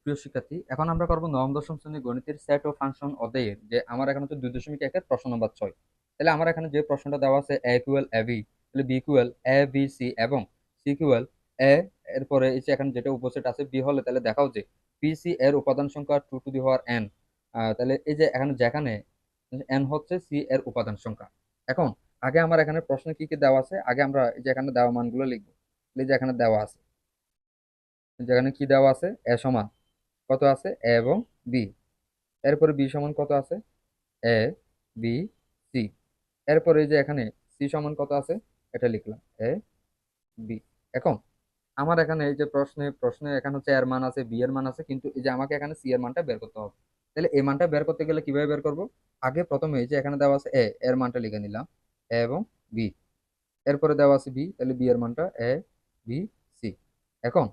প্রিয় শিক্ষার্থী, এখন আমরা করবো নবম দশম শ্রেণীর গণিতের সেট ও ফাংশন অধ্যায়ের যে আমার এখানে হচ্ছে 2.1-এর প্রশ্ন নম্বর 6। তাহলে আমার এখানে যে প্রশ্নটা দেওয়া আছে এ ইকুয়াল এ বি, তাহলে B equal A B C এবং সি ইকুয়াল এ, এরপরে এই যে এখানে যেটা উপসেট আছে বি হলে তাহলে দেখাও যে পি সি এর উপাদান সংখ্যা 2 টু দি পাওয়ার n। তাহলে এই যে এখানে যেখানে n হচ্ছে সি এর উপাদান সংখ্যা। এখন আগে আমার এখানে প্রশ্নে কি কি দেওয়া আছে, আগে আমরা এই যে এখানে দেওয়া মানগুলো লিখবো। এই যে এখানে দেওয়া আছে, যেখানে কি দেওয়া আছে এ সমান কত আছে এ এবং বি, এরপরে বি সমান কত আছে এ বি সি, এরপরে এই যে এখানে সি সমান কত আছে এটা লিখলাম এ বি। এখন আমার এখানে এই যে প্রশ্নে প্রশ্নে এখানে হচ্ছে এর মান আছে বি এর মান আছে, কিন্তু এই যে আমাকে এখানে সি এর মানটা বের করতে হবে। তাহলে এই মানটা বের করতে গেলে কিভাবে বের করব? আগে প্রথমে এই যে এখানে দেওয়া আছে এ এর মানটা লিখে নিলাম এ এবং বি, এরপরে দেওয়া আছে বি, তাহলে বি এর মানটা এ বি সি। এখন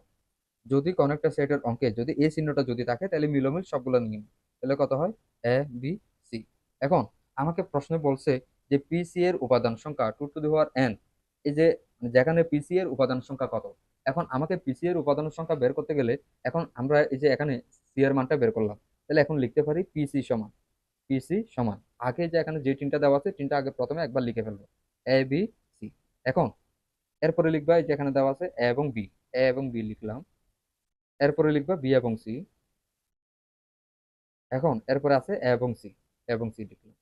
যদি কোন একটা সেটের অঙ্কে যদি এই চিহ্নটা যদি থাকে তাহলে মিলমিল সবগুলো নিয়ে নিই। তাহলে কত হয় এ বি সি। এখন আমাকে প্রশ্নে বলছে যে পিসি এর উপাদান সংখ্যা 2 টু দি পাওয়ার n, এই যে যেখানে পিসি এর উপাদান সংখ্যা কত। এখন আমাকে পিসি এর উপাদান সংখ্যা বের করতে গেলে এখন আমরা এই যে এখানে সি এর মানটা বের করলাম, তাহলে এখন লিখতে পারি পিসি সমান আগে যে এখানে যে তিনটা দেওয়া আছে তিনটা আগে প্রথমে একবার লিখে ফেলবো এ বি সি। এখন এরপরে লিখবা এই যে এখানে দেওয়া আছে এ এবং বি, এ এবং বি লিখলাম, এরপরে লিখবা বি এবং সি। এখন এরপরে আছে এ এবং সি, এবং সি লিখলাম।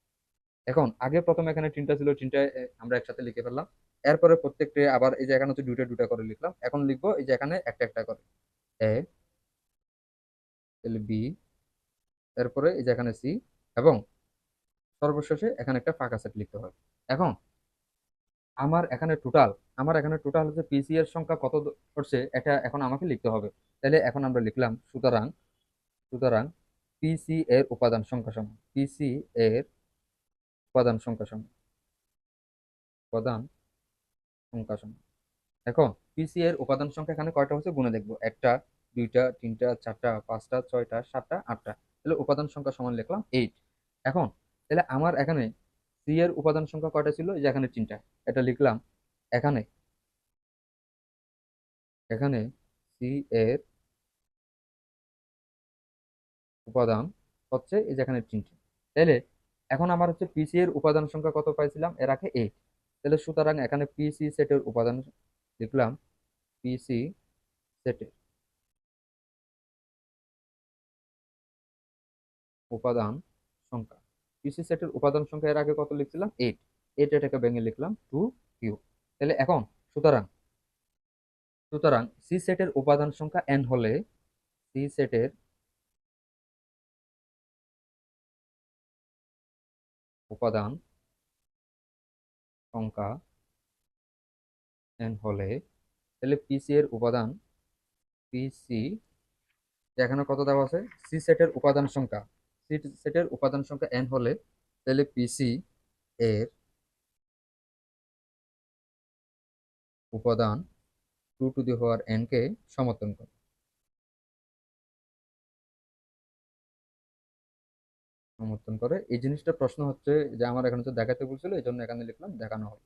এখন আগে প্রথমে এখানে তিনটা ছিল, তিনটা আমরা একসাথে লিখে ফেললাম। এরপরে প্রত্যেকটা আবার এই যে এখানে হচ্ছে দুইটা দুইটা করে লিখলাম। এখন লিখবো এই যে এখানে একটা একটা করে এ, তাহলে বি, এরপরে এই যে এখানে সি, এবং সর্বশেষে এখানে একটা ফাঁকা সেট লিখতে হবে। এখন আমার এখানে টোটাল হচ্ছে পিসি এর সংখ্যা কত হচ্ছে এটা এখন আমাকে লিখতে হবে। তাহলে এখন আমরা লিখলাম সুতরাং সুতরাং পিসি এর উপাদান সংখ্যা সমান পিসি এর উপাদান সংখ্যা সমান উপাদান সংখ্যা সমান। এখন পিসি এর উপাদান সংখ্যা এখানে কয়টা হচ্ছে গুণে দেখবো, একটা দুইটা তিনটা চারটা পাঁচটা ছয়টা সাতটা আটটা, তাহলে উপাদান সংখ্যা সমান লিখলাম 8। এখন তাহলে আমার এখানে সি এর উপাদান সংখ্যা কয়টা ছিল, এই যে এখানে তিনটা, এটা লিখলাম এখানে এখানে সি এর উপাদান হচ্ছে এই যে এখানে তিনটে। তাহলে এখন আমার হচ্ছে পিসি এর উপাদান সংখ্যা কত পাইছিলাম এর আগে 8। তাহলে সুতরাং এখানে পিসি সেটের উপাদান লিখলাম পিসি সেটের উপাদান সংখ্যা, পিসি সেটের উপাদান সংখ্যা এর আগে কত লিখছিলাম 8, এটাকে ভেঙে লিখলাম 2 কিউব। তাহলে এখন সুতরাং সুতরাং সি সেটের উপাদান সংখ্যা n হলে সি সেটের উপাদান সংখ্যা n হলে তাহলে পিসি এর উপাদান পিসি, এখানে কত দেওয়া আছে সি সেটের উপাদান সংখ্যা, সি সেটের উপাদান সংখ্যা n হলে তাহলে পিসি এর উপাদান 2 টু দি পাওয়ার n কে সমর্থন করে এই জিনিসটা প্রশ্ন হচ্ছে যে আমার এখানে তো দেখাতে বলছিল এই জন্য এখানে লিখলাম দেখানো হলো।